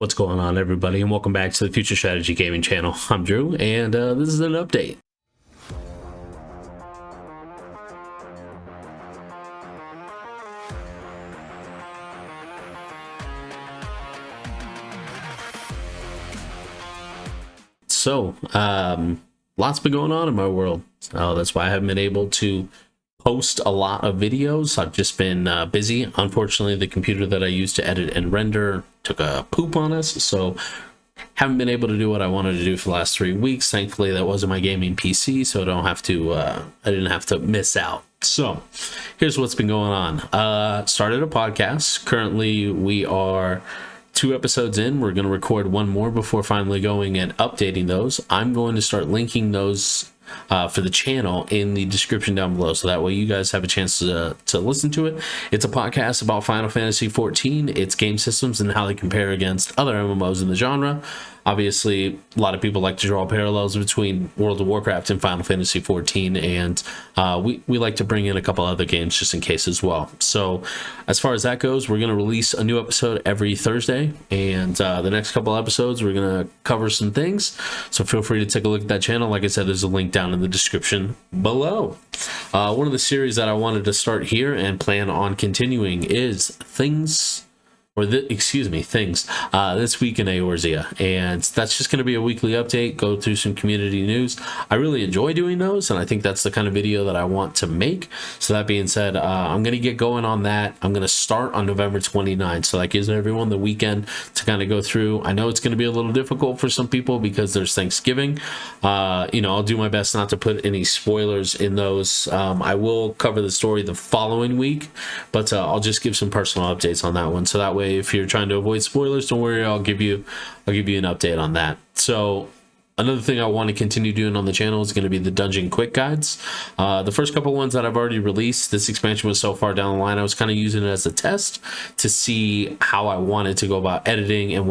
What's going on, everybody, and welcome back to the Future Strategy Gaming channel. I'm Drew, and this is an update. So, lots been going on in my world. That's why I haven't been able to post a lot of videos. I've just been busy. Unfortunately, the computer that I use to edit and render took a poop on us, so haven't been able to do what I wanted to do for the last 3 weeks. Thankfully, that wasn't my gaming PC, so I didn't have to miss out. So here's what's been going on. Started a podcast. Currently, we are 2 episodes in. We're going to record one more before finally going and updating those. I'm going to start linking those for the channel in the description down below, so that way you guys have a chance to listen to it. It's a podcast about Final Fantasy XIV, its game systems, and how they compare against other MMOs in the genre. Obviously, a lot of people like to draw parallels between World of Warcraft and Final Fantasy XIV, and we like to bring in a couple other games just in case as well. So as far as that goes, we're going to release a new episode every Thursday, and the next couple episodes we're going to cover some things, so feel free to take a look at that channel. Like I said, there's a link down in the description below. One of the series that I wanted to start here and plan on continuing is Things this week in Eorzea, and that's just going to be a weekly update, go through some community news. I really enjoy doing those, and I think that's the kind of video that I want to make. So that being said, I'm going to get going on that. I'm going to start on November 29th, so that gives everyone the weekend to kind of go through. I know it's going to be a little difficult for some people because there's Thanksgiving. I'll do my best not to put any spoilers in those. I will cover the story the following week, but I'll just give some personal updates on that one, so that way if you're trying to avoid spoilers, don't worry, I'll give you an update on that. So another thing I want to continue doing on the channel is going to be the dungeon quick guides. The first couple ones that I've already released, this expansion was so far down the line, I was kind of using it as a test to see how I wanted to go about editing and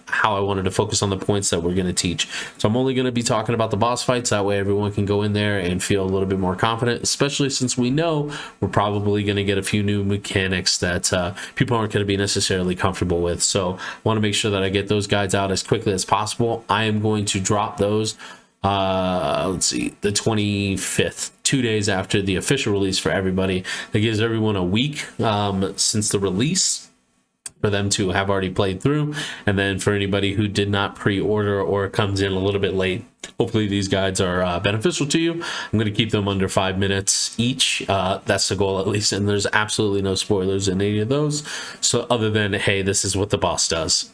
how I wanted to focus on the points that we're going to teach. So I'm only going to be talking about the boss fights, that way everyone can go in there and feel a little bit more confident, especially since we know we're probably going to get a few new mechanics that people aren't going to be necessarily comfortable with. So I want to make sure that I get those guides out as quickly as possible. I am going to drop those let's see, the 25th, 2 days after the official release for everybody. That gives everyone a week since the release for them to have already played through, and then for anybody who did not pre-order or comes in a little bit late, hopefully these guides are beneficial to you. I'm going to keep them under 5 minutes each. That's the goal, at least, and there's absolutely no spoilers in any of those, so other than, hey, this is what the boss does.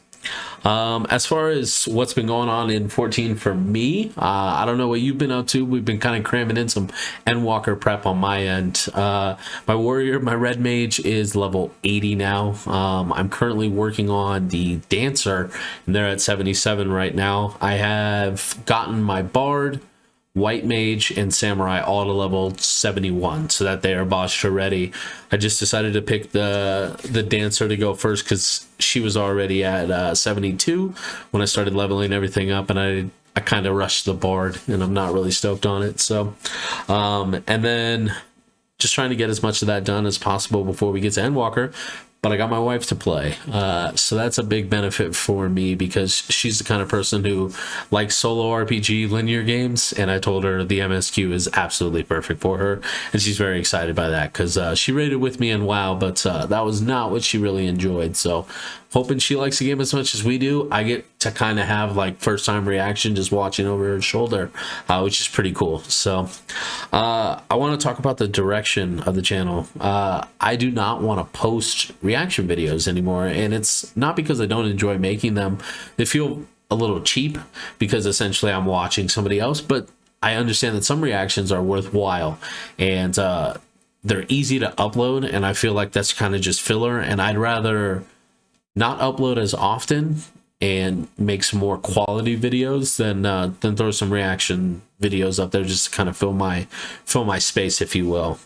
As far as what's been going on in 14 for me, I don't know what you've been up to. We've been kind of cramming in some Endwalker prep on my end. My warrior, my red mage, is level 80 now. I'm currently working on the dancer, and they're at 77 right now. I have gotten my bard, white mage, and samurai all to level 71, so that they are boss ready. I just decided to pick the dancer to go first because she was already at 72 when I started leveling everything up, and I kind of rushed the bard, and I'm not really stoked on it. So and then just trying to get as much of that done as possible before we get to Endwalker. But I got my wife to play, so that's a big benefit for me because she's the kind of person who likes solo RPG linear games, and I told her the MSQ is absolutely perfect for her, and she's very excited by that because she raided with me in WoW, but that was not what she really enjoyed. So hoping she likes the game as much as we do. I get to kind of have like first time reaction just watching over her shoulder, which is pretty cool. So I want to talk about the direction of the channel. I do not want to post reaction videos anymore, and it's not because I don't enjoy making them. They feel a little cheap because essentially I'm watching somebody else, but I understand that some reactions are worthwhile, and they're easy to upload, and I feel like that's kind of just filler, and I'd rather not upload as often and make some more quality videos than throw some reaction videos up there just to kind of fill my space, if you will.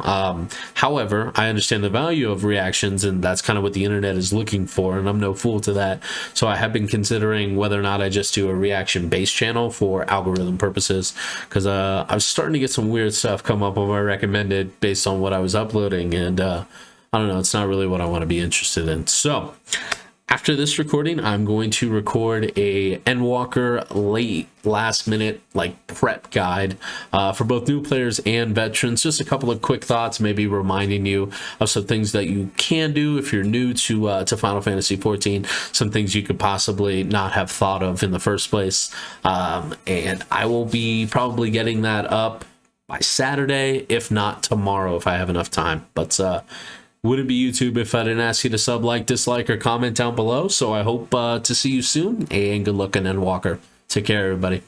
However, I understand the value of reactions, and that's kind of what the internet is looking for, and I'm no fool to that. So I have been considering whether or not I just do a reaction based channel for algorithm purposes, because I was starting to get some weird stuff come up on my recommended based on what I was uploading, and I don't know, it's not really what I want to be interested in. So after this recording, I'm going to record a Endwalker last minute like prep guide for both new players and veterans. Just a couple of quick thoughts, maybe reminding you of some things that you can do if you're new to Final Fantasy 14, some things you could possibly not have thought of in the first place. And I will be probably getting that up by Saturday, if not tomorrow, if I have enough time. But wouldn't be YouTube if I didn't ask you to sub, like, dislike, or comment down below. So I hope to see you soon, and good luck on Endwalker. Take care, everybody.